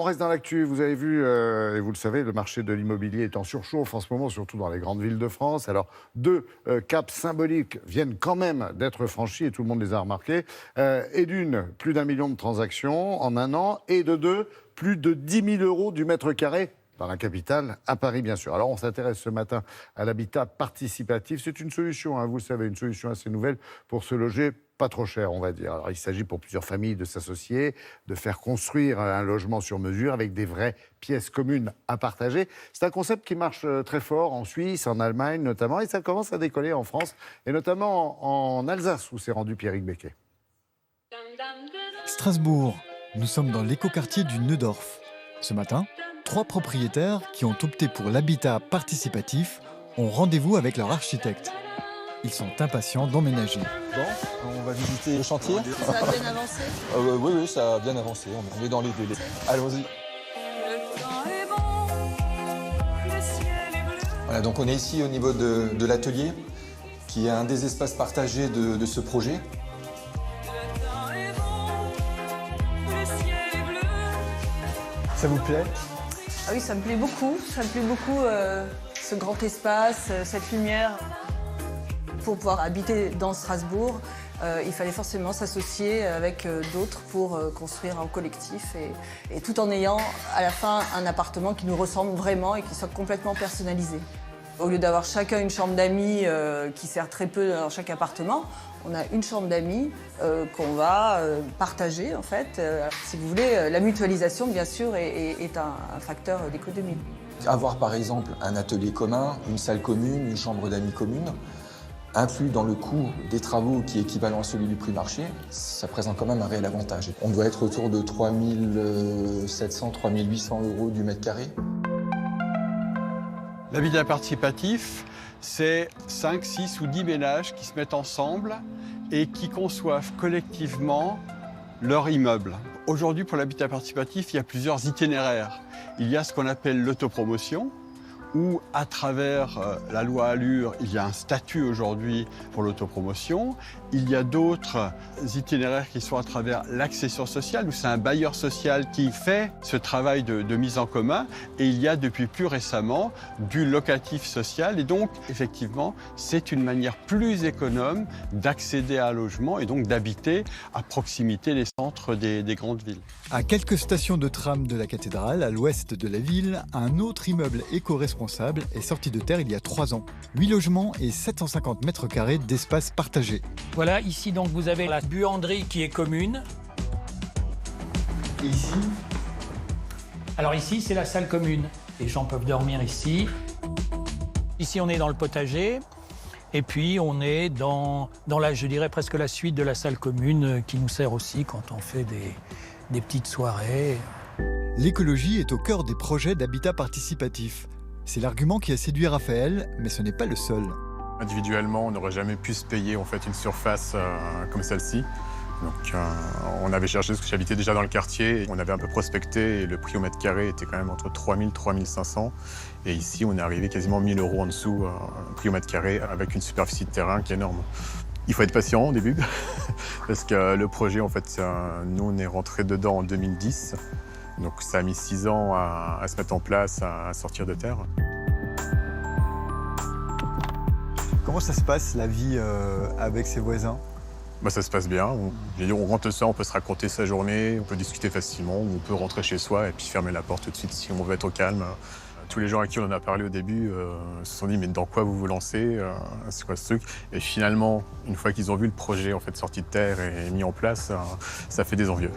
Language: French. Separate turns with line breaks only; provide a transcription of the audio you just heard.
On reste dans l'actu. Vous avez vu, et vous le savez, le marché de l'immobilier est en surchauffe en ce moment, surtout dans les grandes villes de France. Alors, deux caps symboliques viennent quand même d'être franchis, et tout le monde les a remarqués. Et d'une, plus d'1 million de transactions en un an, et de deux, plus de 10 000 euros du mètre carré dans la capitale, à Paris, bien sûr. Alors, on s'intéresse ce matin à l'habitat participatif. C'est une solution, vous le savez, une solution assez nouvelle pour se loger pas trop cher, on va dire. Alors, il s'agit pour plusieurs familles de s'associer, de faire construire un logement sur mesure avec des vraies pièces communes à partager. C'est un concept qui marche très fort en Suisse, en Allemagne notamment, et ça commence à décoller en France, et notamment en Alsace, où s'est rendu Pierrick Becquet.
Strasbourg, nous sommes dans l'écoquartier du Neudorf. Ce matin, 3 propriétaires qui ont opté pour l'habitat participatif ont rendez-vous avec leur architecte. Ils sont impatients d'emménager.
Bon, on va visiter le chantier.
Ça a bien avancé
Oui, ça a bien avancé. On est dans les délais. Allons-y. Voilà, donc on est ici au niveau de l'atelier, qui est un des espaces partagés de ce projet. Ça vous plaît?
Ah oui, ça me plaît beaucoup. Ça me plaît beaucoup, ce grand espace, cette lumière. Pour pouvoir habiter dans Strasbourg, il fallait forcément s'associer avec d'autres pour construire en collectif et tout en ayant à la fin un appartement qui nous ressemble vraiment et qui soit complètement personnalisé. Au lieu d'avoir chacun une chambre d'amis qui sert très peu dans chaque appartement, on a une chambre d'amis qu'on va partager en fait. Si vous voulez, la mutualisation bien sûr est un facteur d'économie.
Avoir par exemple un atelier commun, une salle commune, une chambre d'amis commune, inclus dans le coût des travaux qui est équivalent à celui du prix marché, ça présente quand même un réel avantage. On doit être autour de 3 700, 3 800 euros du mètre carré.
L'habitat participatif, c'est 5, 6 ou 10 ménages qui se mettent ensemble et qui conçoivent collectivement leur immeuble. Aujourd'hui, pour l'habitat participatif, il y a plusieurs itinéraires. Il y a ce qu'on appelle l'autopromotion, où, à travers la loi Allure, il y a un statut aujourd'hui pour l'autopromotion. Il y a d'autres itinéraires qui sont à travers l'accession sociale, où c'est un bailleur social qui fait ce travail de mise en commun. Et il y a depuis plus récemment du locatif social. Et donc, effectivement, c'est une manière plus économe d'accéder à un logement et donc d'habiter à proximité des centres des grandes villes.
À quelques stations de tram de la cathédrale, à l'ouest de la ville, un autre immeuble éco-responsable est sorti de terre il y a 3 ans. 8 logements et 750 mètres carrés d'espace partagé.
Voilà, ici donc vous avez la buanderie qui est commune.
Et ici?
Alors ici c'est la salle commune. Les gens peuvent dormir ici. Ici on est dans le potager. Et puis on est dans je dirais presque la suite de la salle commune qui nous sert aussi quand on fait des petites soirées.
L'écologie est au cœur des projets d'habitat participatif. C'est l'argument qui a séduit Raphaël, mais ce n'est pas le seul.
Individuellement, on n'aurait jamais pu se payer en fait, une surface comme celle-ci. Donc, on avait cherché, parce que j'habitais déjà dans le quartier, on avait un peu prospecté et le prix au mètre carré était quand même entre 3 000 et 3 500. Et ici, on est arrivé quasiment 1 000 euros en dessous, prix au mètre carré, avec une superficie de terrain qui est énorme. Il faut être patient au début, parce que le projet, en fait, nous, on est rentré dedans en 2010. Donc ça a mis 6 ans à se mettre en place, à sortir de terre.
Comment ça se passe, la vie avec ses voisins?
Ça se passe bien. On rentre le soir, on peut se raconter sa journée, on peut discuter facilement, on peut rentrer chez soi et puis fermer la porte tout de suite si on veut être au calme. Tous les gens à qui on en a parlé au début se sont dit « mais dans quoi vous vous lancez c'est quoi ce truc ?» Et finalement, une fois qu'ils ont vu le projet en fait, sorti de terre et mis en place, ça fait des envieux.